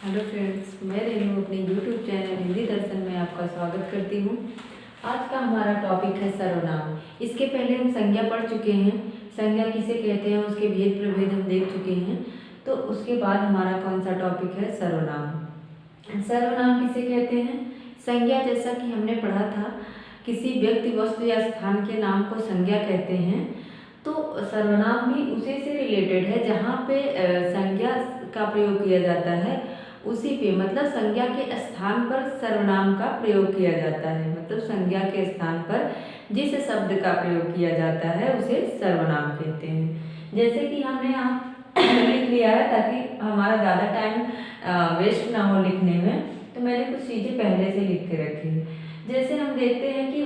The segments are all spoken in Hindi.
हेलो फ्रेंड्स, मैं रेनू अपने यूट्यूब चैनल हिंदी दर्शन में आपका स्वागत करती हूँ। आज का हमारा टॉपिक है सर्वनाम। इसके पहले हम संज्ञा पढ़ चुके हैं। संज्ञा किसे कहते हैं, उसके भेद प्रभेद हम देख चुके हैं। तो उसके बाद हमारा कौन सा टॉपिक है, सर्वनाम। सर्वनाम किसे कहते हैं? संज्ञा, जैसा कि हमने पढ़ा था, किसी व्यक्ति, वस्तु या स्थान के नाम को संज्ञा कहते हैं। तो सर्वनाम भी उसी से रिलेटेड है जहाँ पे संज्ञा का प्रयोग किया जाता है, उसी पे मतलब संज्ञा के स्थान पर सर्वनाम का प्रयोग किया जाता है। मतलब संज्ञा के स्थान पर जिस शब्द का प्रयोग किया जाता है उसे सर्वनाम कहते हैं। जैसे कि हमने यहाँ लिख लिया है ताकि हमारा ज़्यादा टाइम वेस्ट ना हो लिखने में, तो मैंने कुछ चीज़ें पहले से लिख के रखी है। जैसे हम देखते हैं कि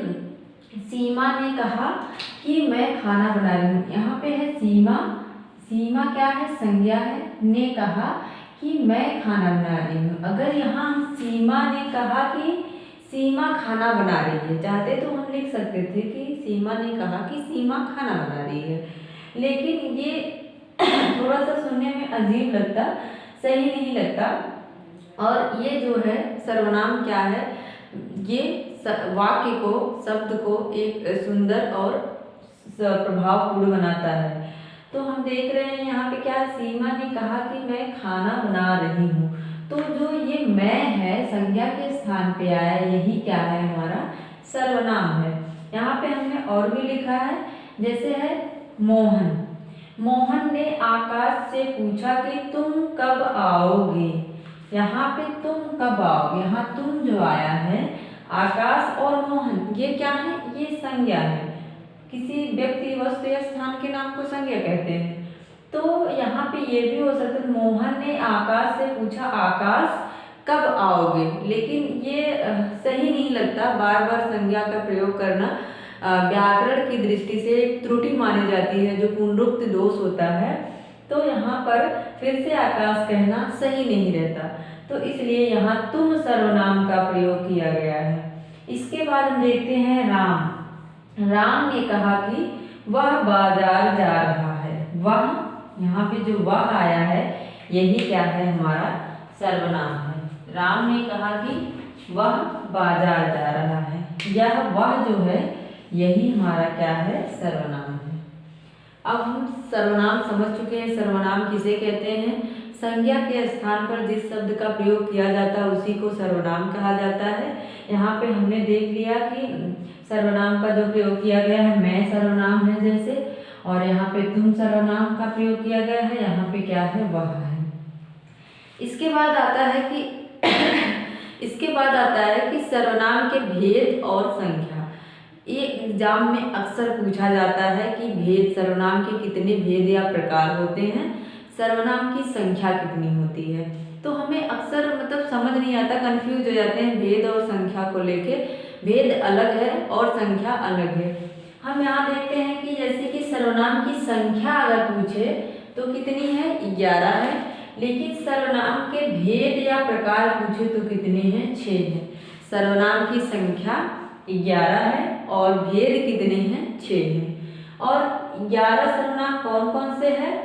सीमा ने कहा कि मैं खाना बना रही हूँ। यहाँ पे है सीमा। सीमा क्या है? संज्ञा है। ने कहा कि मैं खाना बना रही हूँ। अगर यहाँ हम सीमा ने कहा कि सीमा खाना बना रही है चाहते तो हम लिख सकते थे कि सीमा ने कहा कि सीमा खाना बना रही है, लेकिन ये थोड़ा सा सुनने में अजीब लगता, सही नहीं लगता। और ये जो है सर्वनाम क्या है, ये वाक्य को, शब्द को एक सुंदर और प्रभावपूर्ण बनाता है। तो हम देख रहे हैं यहाँ पे क्या, सीमा ने कहा कि मैं खाना बना रही हूँ। तो जो ये मैं है संज्ञा के स्थान पे आया, यही क्या है, हमारा सर्वनाम है। यहाँ पे हमने और भी लिखा है, जैसे है मोहन। मोहन ने आकाश से पूछा कि तुम कब आओगे। यहाँ पे तुम कब आओगे, यहाँ तुम जो आया है, आकाश और मोहन, ये क्या है, ये संज्ञा है। किसी व्यक्ति, वस्तु या स्थान के नाम को संज्ञा कहते हैं। तो यहाँ पे ये भी हो सकता है, मोहन ने आकाश से पूछा आकाश कब आओगे, लेकिन ये सही नहीं लगता। बार बार संज्ञा का प्रयोग करना व्याकरण की दृष्टि से एक त्रुटि मानी जाती है, जो पुनरुक्त दोष होता है। तो यहाँ पर फिर से आकाश कहना सही नहीं रहता, तो इसलिए यहाँ तुम सर्वनाम का प्रयोग किया गया है। इसके बाद हम देखते हैं राम। राम ने कहा कि वह बाजार जा रहा है। वह, यहाँ पे जो वह आया है, यही क्या है, हमारा सर्वनाम है। राम ने कहा कि वह बाजार जा रहा है। यह वह जो है, यही हमारा क्या है, सर्वनाम है। अब हम सर्वनाम समझ चुके हैं। सर्वनाम किसे कहते हैं? संज्ञा के स्थान पर जिस शब्द का प्रयोग किया जाता है उसी को सर्वनाम कहा जाता है। यहाँ पे हमने देख लिया कि सर्वनाम का जो प्रयोग किया गया है, मैं सर्वनाम है जैसे, और यहाँ पे तुम सर्वनाम का प्रयोग किया गया है, यहाँ पे क्या है, वह है। इसके बाद आता है कि इसके बाद आता है कि सर्वनाम के भेद और संख्या। ये एग्जाम में अक्सर पूछा जाता है कि भेद, सर्वनाम के कितने भेद या प्रकार होते हैं, सर्वनाम की संख्या कितनी होती है। तो हमें अक्सर मतलब समझ नहीं आता, कंफ्यूज हो जाते हैं भेद और संख्या को लेके। भेद अलग है और संख्या अलग है। हम यहाँ देखते हैं कि जैसे कि सर्वनाम की संख्या अगर पूछे तो कितनी है, 11 है, लेकिन सर्वनाम के भेद या प्रकार पूछे तो कितने हैं, 6 हैं। सर्वनाम की संख्या 11 है और भेद कितने हैं, 6 हैं। और 11 सर्वनाम कौन कौन से हैं?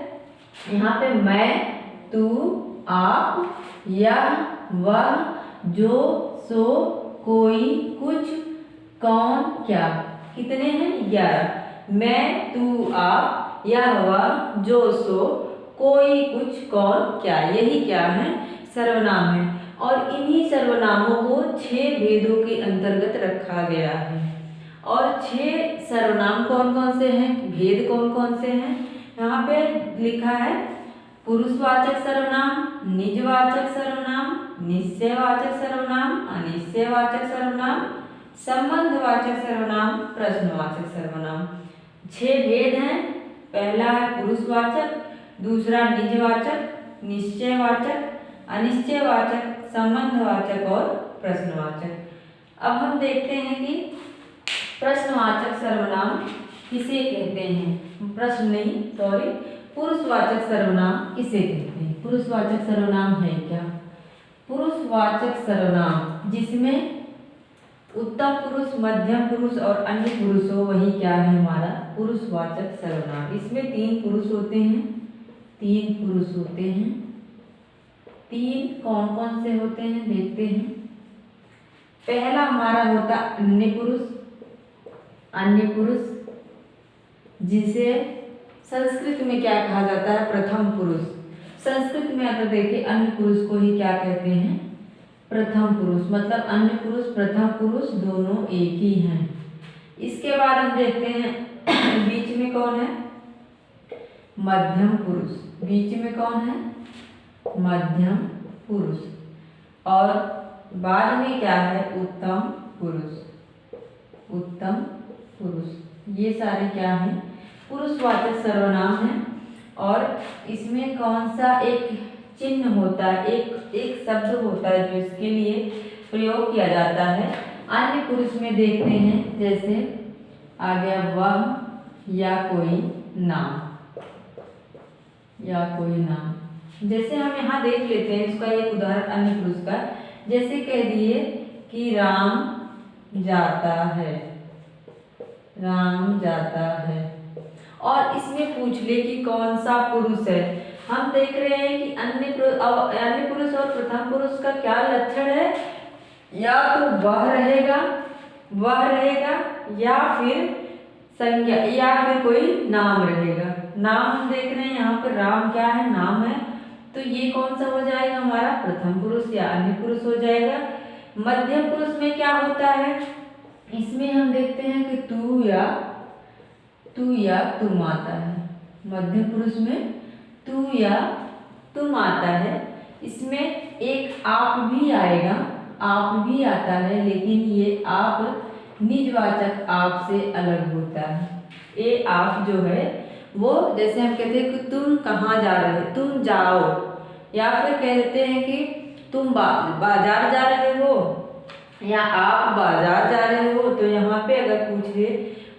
यहाँ पे मैं, तू, आप, यह, वह, जो, सो, कोई, कुछ, कौन, क्या, कितने हैं, 11। मैं, तू, आप, यह, वह, जो, सो, कोई, कुछ, कौन, क्या, यही क्या है, सर्वनाम है। और इन्हीं सर्वनामों को 6 भेदों के अंतर्गत रखा गया है। और 6 सर्वनाम कौन कौन से हैं, भेद कौन कौन से हैं, यहाँ पे लिखा है। पुरुषवाचक सर्वनाम, निजवाचक सर्वनाम, निश्चयवाचक सर्वनाम, अनिश्चयवाचक सर्वनाम, संबंधवाचक सर्वनाम, प्रश्नवाचक सर्वनाम। 6 भेद हैं। पहला है पुरुषवाचक, दूसरा निजवाचक, निश्चयवाचक, अनिश्चयवाचक, संबंधवाचक और प्रश्नवाचक। अब हम देखते हैं कि प्रश्नवाचक सर्वनाम किसे कहते हैं, प्रश्न नहीं, सॉरी, पुरुषवाचक सर्वनाम किसे कहते हैं। पुरुषवाचक सर्वनाम है क्या? पुरुषवाचक सर्वनाम जिसमें उत्तम पुरुष, मध्यम पुरुष और अन्य पुरुष हो, वही क्या है, हमारा पुरुषवाचक सर्वनाम। इसमें 3 पुरुष होते हैं, 3 पुरुष होते हैं। तीन कौन कौन से होते हैं देखते हैं। पहला हमारा होता अन्य पुरुष। अन्य पुरुष जिसे संस्कृत में क्या कहा जाता है, प्रथम पुरुष। संस्कृत में अगर देखें अन्य पुरुष को ही क्या कहते हैं, प्रथम पुरुष। मतलब अन्य पुरुष प्रथम पुरुष दोनों एक ही हैं। इसके बाद हम देखते हैं बीच में कौन है, मध्यम पुरुष। बीच में कौन है, मध्यम पुरुष। और बाद में क्या है, उत्तम पुरुष। उत्तम पुरुष। ये सारे क्या हैं, पुरुषवाचक सर्वनाम हैं। और इसमें कौन सा एक चिन्ह होता है, एक शब्द होता है जो इसके लिए प्रयोग किया जाता है। अन्य पुरुष में देखते हैं जैसे आ गया वह या कोई नाम, या कोई नाम। जैसे हम यहाँ देख लेते हैं इसका एक उदाहरण अन्य पुरुष का। जैसे कह दिए कि राम जाता है, राम जाता है। और इसमें पूछ ले कि कौन सा पुरुष है। हम देख रहे हैं कि अन्य पुरुष और प्रथम पुरुष का क्या लक्षण है, या तो वह रहेगा, या फिर संज्ञा, या फिर कोई नाम रहेगा। नाम हम देख रहे हैं यहाँ पर राम क्या है, नाम है। तो ये कौन सा हो जाएगा, हमारा प्रथम पुरुष या अन्य पुरुष हो जाएगा। मध्यम पुरुष में क्या होता है, इसमें हम देखते हैं कि तू या तुम आता है। मध्यम पुरुष में तू या तुम आता है। इसमें एक आप भी आएगा, आप भी आता है, लेकिन ये आप निजवाचक आप से अलग होता है। ये आप जो है वो जैसे हम कहते हैं कि तुम कहाँ जा रहे हो, तुम जाओ। या फिर कह देते हैं कि तुम बाजार जा रहे हो, या आप बाजार जा रहे हो। तो यहाँ पे अगर पूछ ले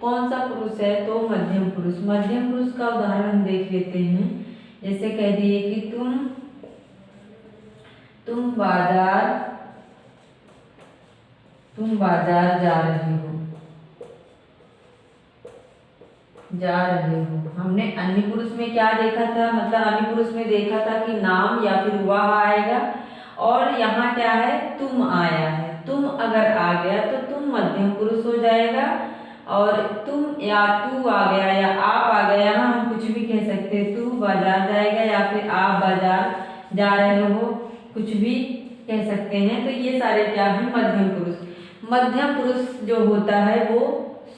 कौन सा पुरुष है, तो मध्यम पुरुष। मध्यम पुरुष का उदाहरण हम देख लेते हैं। जैसे कह दिए कि तुम बाजार जा रहे हो। हमने अन्य पुरुष में क्या देखा था, मतलब अन्य पुरुष में देखा था कि नाम या फिर वह आएगा। और यहाँ क्या है, तुम आया है। तुम अगर आ गया तो तुम मध्यम पुरुष हो जाएगा। और तुम या तू आ गया या आप आ गया, यहाँ हम कुछ भी कह सकते हैं। तू बाजार जाएगा या फिर आप बाजार जा रहे हो, कुछ भी कह सकते हैं। तो ये सारे क्या हैं, मध्यम पुरुष। मध्यम पुरुष जो होता है वो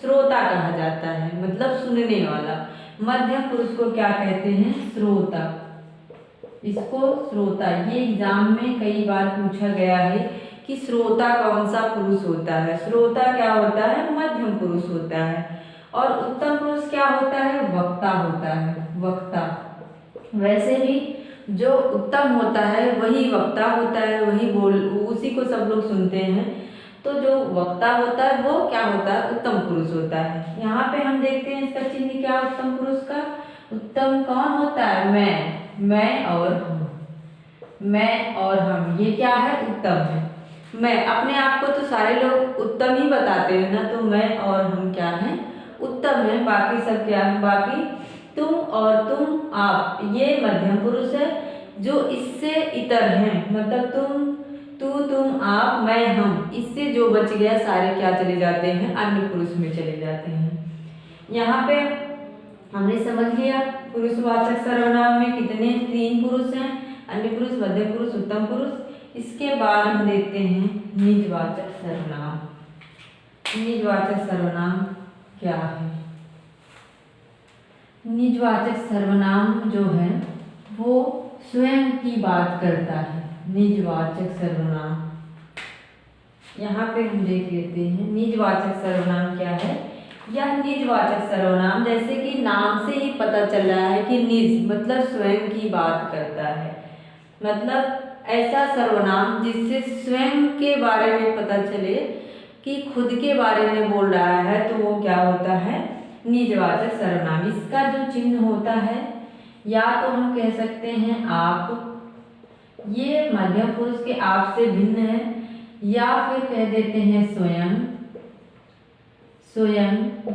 श्रोता कहा जाता है, मतलब सुनने वाला। मध्यम पुरुष को क्या कहते हैं, श्रोता। इसको श्रोता, ये एग्जाम में कई बार पूछा गया है कि श्रोता कौन सा पुरुष होता है। श्रोता क्या होता है, मध्यम पुरुष होता है। और उत्तम पुरुष क्या होता है, वक्ता होता है, वक्ता। वैसे भी जो उत्तम होता है वही वक्ता होता है, उसी को सब लोग सुनते हैं। तो जो वक्ता होता है वो क्या होता है, उत्तम पुरुष होता है। यहाँ पे हम देखते हैं इसका चिन्ह क्या है उत्तम पुरुष का। उत्तम कौन होता है, मैं और हम। मैं और हम, ये क्या है, उत्तम है। मैं अपने आप को तो सारे लोग उत्तम ही बताते हैं ना, तो मैं और हम क्या है, उत्तम है। बाकी सब क्या है, बाकी तुम और तुम, आप, ये मध्यम पुरुष है। जो इससे इतर हैं, मतलब तू, तुम, आप, मैं, हम, इससे जो बच गया सारे क्या चले जाते हैं, अन्य पुरुष में चले जाते हैं। यहाँ पे हमने समझ लिया पुरुषवाचक सर्वनाम में कितने, 3 पुरुष हैं, अन्य पुरुष, मध्यम पुरुष, उत्तम पुरुष। इसके बाद हम देखते हैं निजवाचक सर्वनाम। निजवाचक सर्वनाम क्या है। निजवाचक सर्वनाम जो है वो स्वयं की बात करता है। निजवाचक सर्वनाम यहाँ पे हम देख लेते हैं निजवाचक सर्वनाम क्या है। यह निजवाचक सर्वनाम, जैसे कि नाम से ही पता चल रहा है कि निज मतलब स्वयं की बात करता है। मतलब ऐसा सर्वनाम जिससे स्वयं के बारे में पता चले कि खुद के बारे में बोल रहा है, तो वो क्या होता है, निजवाचक सर्वनाम। इसका जो चिन्ह होता है, या तो हम कह सकते हैं आप, ये मध्यम पुरुष के आप से भिन्न है। या फिर कह देते हैं स्वयं,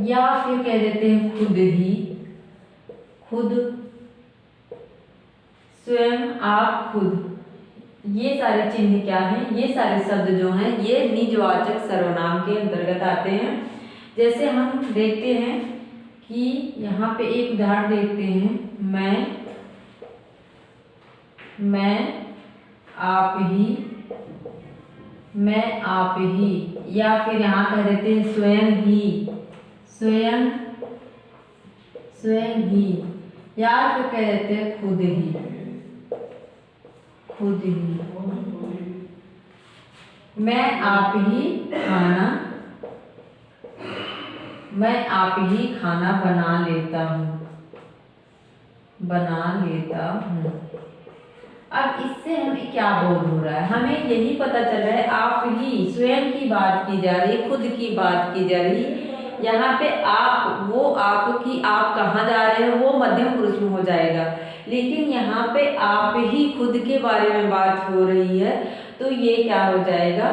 या फिर कह देते हैं खुद ही, खुद, स्वयं, आप, खुद। ये सारे चिन्ह क्या हैं, ये सारे शब्द जो हैं ये निजवाचक सर्वनाम के अंतर्गत आते हैं। जैसे हम देखते हैं कि यहाँ पे एक उदाहरण देखते हैं, मैं आप ही, मैं आप ही, या फिर यहाँ कह देते हैं स्वयं ही, स्वयं ही, या फिर कह देते हैं खुद ही, खुद ही। मैं आप ही खाना, मैं आप ही खाना बना लेता हूँ, बना लेता हूँ। अब इससे हमें क्या बोध हो रहा है, हमें यही पता चल रहा है आप ही, स्वयं की बात की जा रही है, खुद की बात की जा रही है। यहाँ पे आप, वो आपकी, आप कहाँ जा रहे हैं वो मध्यम पुरुष में हो जाएगा, लेकिन यहाँ पे आप ही खुद के बारे में बात हो रही है, तो ये क्या हो जाएगा,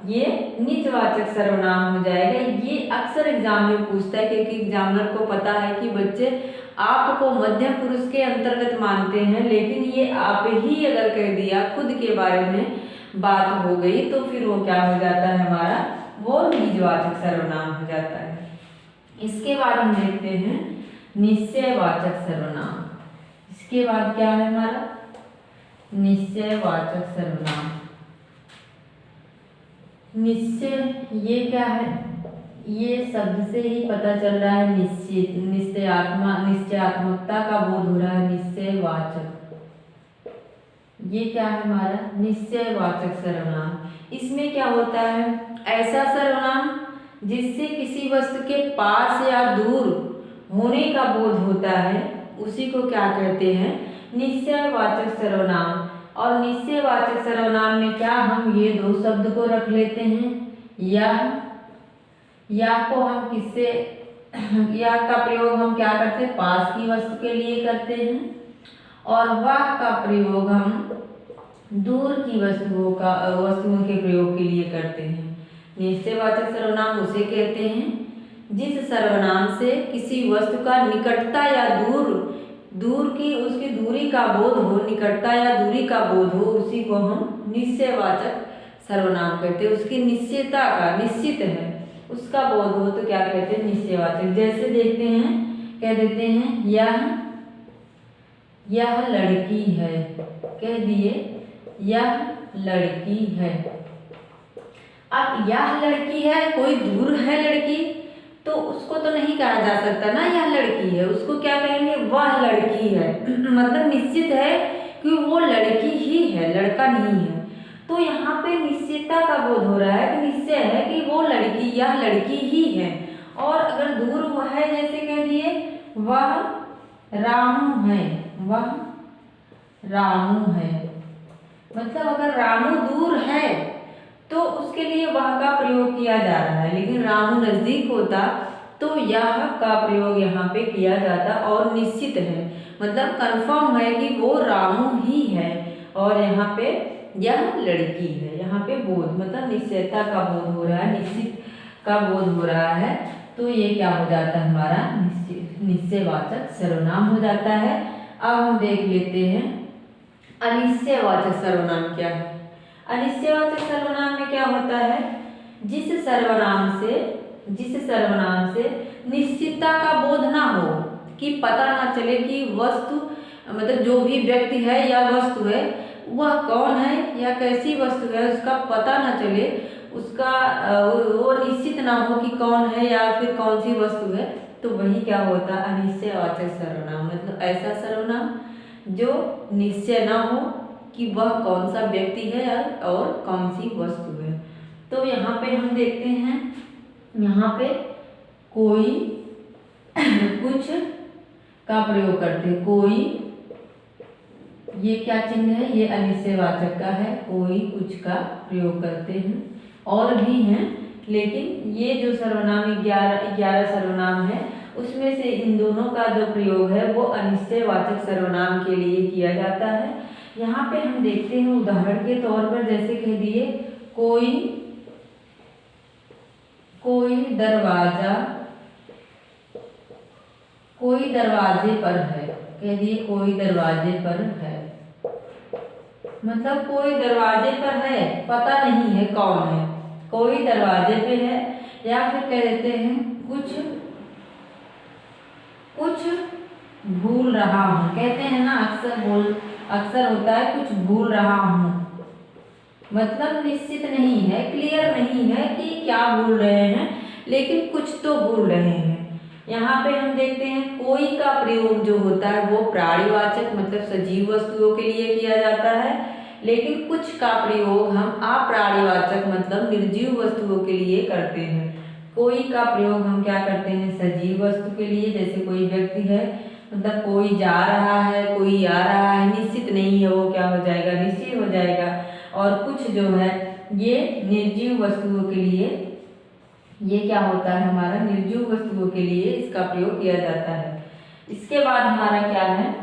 ये निजवाचक सर्वनाम हो जाएगा। ये अक्सर एग्जाम में पूछता है, क्योंकि एग्जामिनर को पता है कि बच्चे आपको मध्यम पुरुष के अंतर्गत मानते हैं, लेकिन ये आप ही अगर कह दिया, खुद के बारे में बात हो गई, तो फिर वो क्या हो जाता है हमारा, वो निजवाचक सर्वनाम हो जाता है। इसके बाद हम देखते हैं निश्चयवाचक सर्वनाम। इसके बाद क्या है हमारा, निश्चयवाचक सर्वनाम। निश्चय ये क्या है, ये शब्द से ही पता चल रहा है, निश्चित, निश्चयात्मकता का बोध हो रहा है, निश्चयवाचक। ये क्या है हमारा, निश्चयवाचक सर्वनाम। इसमें क्या होता है, ऐसा सर्वनाम जिससे किसी वस्तु के पास या दूर होने का बोध होता है, उसी को क्या कहते हैं, निश्चयवाचक सर्वनाम। और निश्चयवाचक सर्वनाम में क्या हम ये दो शब्द को रख लेते हैं, या को हम किससे, या का प्रयोग हम क्या करते हैं, पास की वस्तु के लिए करते हैं, और वह का प्रयोग हम दूर की वस्तुओं के प्रयोग के लिए करते हैं। निश्चयवाचक सर्वनाम उसे कहते हैं जिस सर्वनाम से किसी वस्तु का निकटता या दूर की उसकी दूरी का बोध हो, निकटता या दूरी का बोध हो, उसी को हम निश्चयवाचक सर्वनाम कहते हैं। उसकी निश्चयता का, निश्चित है उसका बोध हो तो क्या कहते हैं, निश्चयवाचक। जैसे देखते हैं, कह देते हैं यह लड़की है, कह दिए यह लड़की है। अब यह लड़की है, कोई दूर है लड़की, तो उसको तो नहीं कहा जा सकता ना यह लड़की है, उसको क्या कहेंगे, वह लड़की है। मतलब निश्चित है कि वो लड़की ही है, लड़का नहीं है। तो यहाँ पे निश्चितता का बोध हो रहा है कि निश्चय है कि वो लड़की, यह लड़की ही है। और अगर दूर वह है, जैसे कह दिए वह रामू है, वह रामू है। मतलब अगर रामू दूर है तो उसके लिए वह का प्रयोग किया जा रहा है, लेकिन रामू नजदीक होता तो यह का प्रयोग यहाँ पे किया जाता। और निश्चित है मतलब कंफर्म है कि वो रामू ही है, और यहाँ पे यह लड़की है। यहाँ पे बोध मतलब निश्चयता का बोध हो रहा है, निश्चित का बोध हो रहा है, तो ये क्या हो जाता है हमारा निश्चयवाचक सर्वनाम हो जाता है। अब हम देख लेते हैं अनिश्चयवाचक सर्वनाम क्या है। अनिश्चयवाचक सर्वनाम में क्या होता है, जिस सर्वनाम से निश्चितता का बोध ना हो, कि पता ना चले कि वस्तु मतलब जो भी व्यक्ति है या वस्तु है वह कौन है या कैसी वस्तु है, उसका पता ना चले, उसका वो निश्चित ना हो कि कौन है या फिर कौन सी वस्तु है, तो वही क्या होता है अनिश्चयवाचक सर्वनाम। मतलब ऐसा सर्वनाम जो निश्चय ना हो कि वह कौन सा व्यक्ति है और कौन सी वस्तु है। तो यहाँ पे हम देखते हैं, यहाँ पे कोई कुछ का प्रयोग करते हैं, कोई, ये क्या चिन्ह है, ये अनिश्चयवाचक का है, कोई कुछ का प्रयोग करते हैं। और भी हैं, लेकिन ये जो सर्वनाम 11 सर्वनाम है उसमें से इन दोनों का जो प्रयोग है वो अनिश्चयवाचक सर्वनाम के लिए किया जाता है। यहाँ पे हम देखते हैं उदाहरण के तौर पर, जैसे कह दिए कोई दरवाजे पर है, कह दिए कोई दरवाजे पर है। मतलब कोई दरवाजे पर है, पता नहीं है कौन है, कोई दरवाजे पे है, या फिर कह देते हैं कुछ कुछ भूल रहा हूँ। कहते हैं ना अक्सर होता है कुछ भूल रहा हूँ, मतलब निश्चित नहीं है, क्लियर नहीं है कि क्या भूल रहे हैं, लेकिन कुछ तो भूल रहे हैं। यहाँ पे हम देखते हैं कोई का प्रयोग जो होता है वो प्राणीवाचक मतलब सजीव वस्तुओं के लिए किया जाता है, लेकिन कुछ का प्रयोग हम अप्राणीवाचक मतलब निर्जीव वस्तुओं के लिए करते हैं। कोई का प्रयोग हम क्या करते हैं, सजीव वस्तु के लिए, जैसे कोई व्यक्ति है, मतलब कोई जा रहा है, कोई आ रहा है, निश्चित नहीं है वो क्या हो जाएगा, निश्चित हो जाएगा। और कुछ जो है ये निर्जीव वस्तुओं के लिए, ये क्या होता है हमारा निर्जीव वस्तुओं के लिए इसका प्रयोग किया जाता है। इसके बाद हमारा क्या है,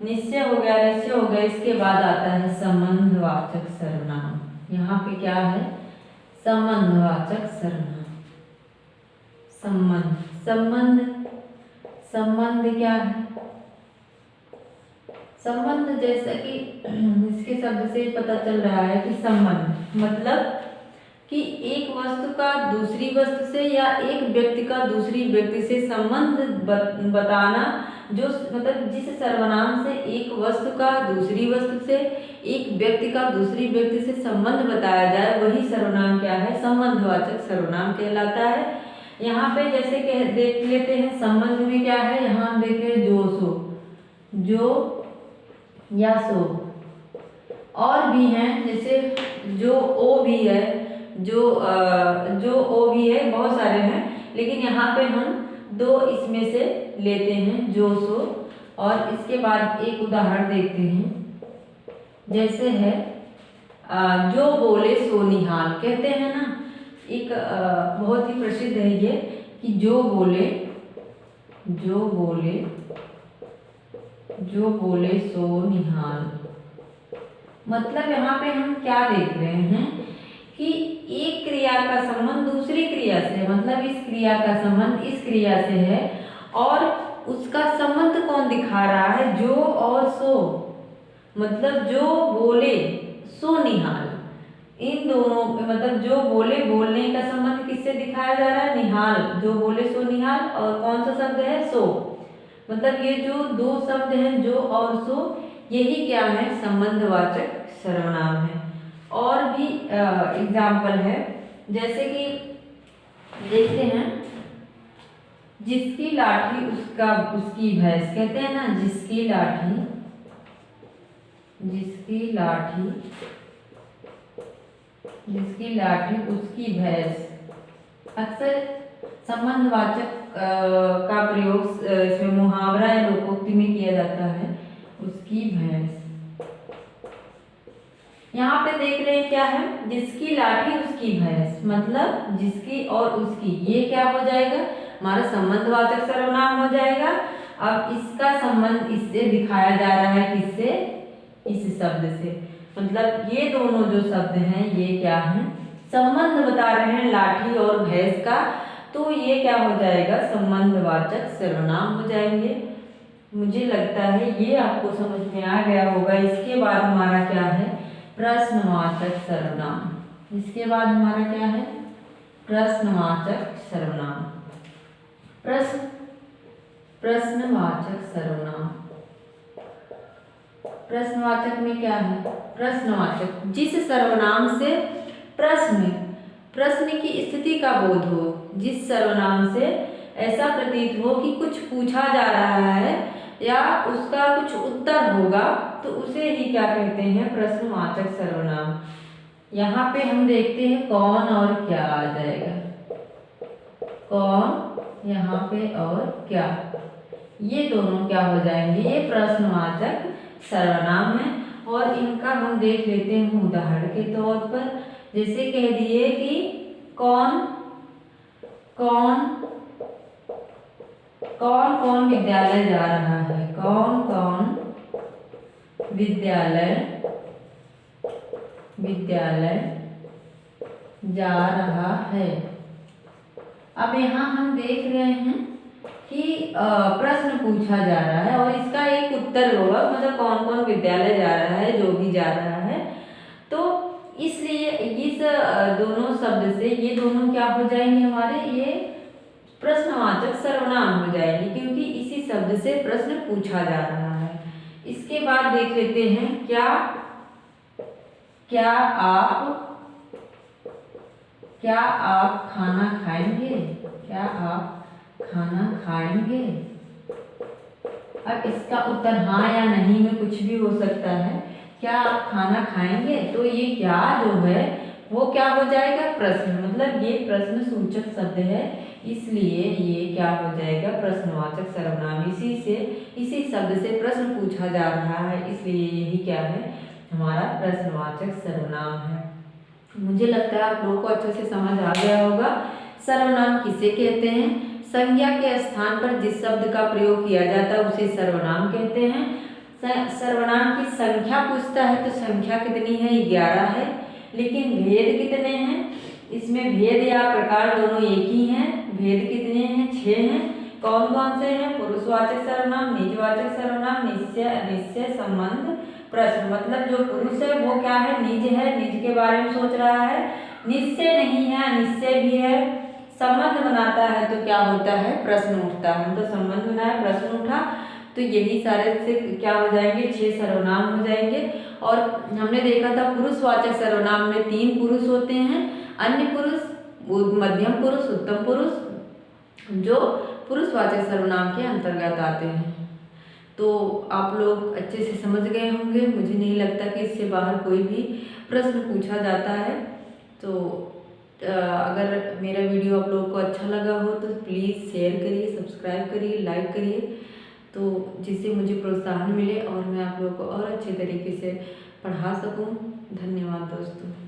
निश्चय हो गया, निश्चय हो गया। इसके बाद आता है संबंधवाचक सर्वनाम। यहाँ पे क्या है, संबंधवाचक सर्वनाम। संबंध क्या है, संबंध जैसा कि इसके शब्द से पता चल रहा है कि संबंध मतलब कि एक वस्तु का दूसरी वस्तु से या एक व्यक्ति का दूसरी व्यक्ति से संबंध बताना, जो मतलब जिस सर्वनाम से एक वस्तु का दूसरी वस्तु से, एक व्यक्ति का दूसरी व्यक्ति से संबंध बताया जाए, वही सर्वनाम क्या है, संबंधवाचक सर्वनाम कहलाता है। यहाँ पे जैसे देख लेते हैं संबंध में क्या है, यहाँ हम देख रहे हैं जो सो, जो या सो, और भी हैं जैसे जो ओ भी है, जो ओ भी है, बहुत सारे हैं, लेकिन यहाँ पे हम दो इसमें से लेते हैं, जो सो। और इसके बाद एक उदाहरण देखते हैं, जैसे है जो बोले सो निहाल। कहते हैं ना, एक बहुत ही प्रसिद्ध है ये कि जो बोले सो निहाल। मतलब यहाँ पे हम क्या देख रहे हैं कि एक क्रिया का संबंध दूसरी क्रिया से, मतलब इस क्रिया का संबंध इस क्रिया से है, और उसका संबंध कौन दिखा रहा है, जो और सो। मतलब जो बोले सो निहाल, इन दोनों मतलब जो बोले, बोलने का संबंध किससे दिखाया जा रहा है, निहाल, जो बोले सो निहाल, और कौन सा शब्द है, सो। मतलब ये जो दो शब्द हैं, जो और सो, यही क्या है, संबंधवाचक सर्वनाम है। और भी एग्जाम्पल है, जैसे कि देखते हैं, जिसकी लाठी उसकी भैंस। कहते हैं ना, जिसकी लाठी उसकी भैंस। अक्सर संबंधवाचक का प्रयोग इसमें मुहावरा या लोकोक्ति में किया जाता है, उसकी भैंस। यहाँ पे देख रहे हैं क्या है, जिसकी लाठी उसकी भैंस, मतलब जिसकी और उसकी, ये क्या हो जाएगा, हमारा संबंधवाचक सर्वनाम हो जाएगा। अब इसका संबंध इससे दिखाया जा रहा है, किससे, इस शब्द से। मतलब ये दोनों जो शब्द हैं ये क्या हैं, संबंध बता रहे हैं लाठी और भैंस का, तो ये क्या हो जाएगा, संबंधवाचक सर्वनाम हो जाएंगे। मुझे लगता है ये आपको समझ में आ गया होगा। इसके बाद हमारा क्या है, प्रश्नवाचक सर्वनाम। इसके बाद हमारा क्या है, प्रश्नवाचक सर्वनाम। प्रश्नवाचक सर्वनाम। प्रश्नवाचक में क्या है, प्रश्नवाचक जिस सर्वनाम से प्रश्न की स्थिति का बोध हो, जिस सर्वनाम से ऐसा प्रतीत हो कि कुछ पूछा जा रहा है या उसका कुछ उत्तर होगा, तो उसे ही क्या कहते हैं, प्रश्नवाचक सर्वनाम। यहाँ पे हम देखते हैं कौन और क्या आ जाएगा, कौन यहाँ पे और क्या, ये दोनों क्या हो जाएंगे, ये प्रश्नवाचक सर्वनाम है। और इनका हम देख लेते हैं उदाहरण के तौर पर। जैसे कह दिए कि कौन विद्यालय जा रहा है, कौन विद्यालय जा रहा है। अब यहाँ हम देख रहे हैं कि प्रश्न पूछा जा रहा है और इसका एक उत्तर होगा, मतलब कौन कौन विद्यालय जा रहा है, जो भी जा रहा है। तो इसलिए इस दोनों शब्द से ये दोनों क्या हो जाएंगे हमारे, ये प्रश्नवाचक सर्वनाम हो जाएंगे, क्योंकि इसी शब्द से प्रश्न पूछा जा रहा है। इसके बाद देख लेते हैं, क्या आप खाना खाएंगे, क्या आप खाना खाएंगे। अब इसका उत्तर हाँ या नहीं में कुछ भी हो सकता है। क्या आप खाना खाएंगे, तो ये क्या जो है वो क्या हो जाएगा, प्रश्न, मतलब ये प्रश्न सूचक शब्द है, इसलिए ये क्या हो जाएगा, प्रश्नवाचक सर्वनाम। इसी शब्द से प्रश्न पूछा जा रहा है, इसलिए यही क्या है, हमारा प्रश्नवाचक सर्वनाम है। मुझे लगता है आप लोगों को अच्छे से समझ आ गया होगा। सर्वनाम किसे कहते हैं, संज्ञा के स्थान पर जिस शब्द का प्रयोग किया जाता है उसे सर्वनाम कहते हैं। सर्वनाम की संख्या पूछता है तो संख्या कितनी है, 11 है, लेकिन भेद कितने हैं, इसमें भेद या प्रकार दोनों एक ही हैं। भेद कितने हैं, 6 हैं। कौन कौन से हैं, पुरुषवाचक सर्वनाम, निजवाचक सर्वनाम, निश्चय, संबंध, प्रश्न। मतलब जो पुरुष है वो क्या है, निज है, निज के बारे में सोच रहा है। निश्चय नहीं है, अनिश्चय भी है। संबंध बनाता है तो क्या होता है, प्रश्न उठता है, मतलब संबंध बनाया, प्रश्न उठा, तो यही सारे से क्या हो जाएंगे, 6 सर्वनाम हो जाएंगे। और हमने देखा था पुरुषवाचक सर्वनाम में 3 पुरुष होते हैं, अन्य पुरुष, मध्यम पुरुष, उत्तम पुरुष, जो पुरुषवाचक सर्वनाम के अंतर्गत आते हैं। तो आप लोग अच्छे से समझ गए होंगे। मुझे नहीं लगता कि इससे बाहर कोई भी प्रश्न पूछा जाता है। तो अगर मेरा वीडियो आप लोगों को अच्छा लगा हो तो प्लीज़ शेयर करिए, सब्सक्राइब करिए, लाइक करिए, तो जिससे मुझे प्रोत्साहन मिले और मैं आप लोगों को और अच्छे तरीके से पढ़ा सकूं। धन्यवाद दोस्तों।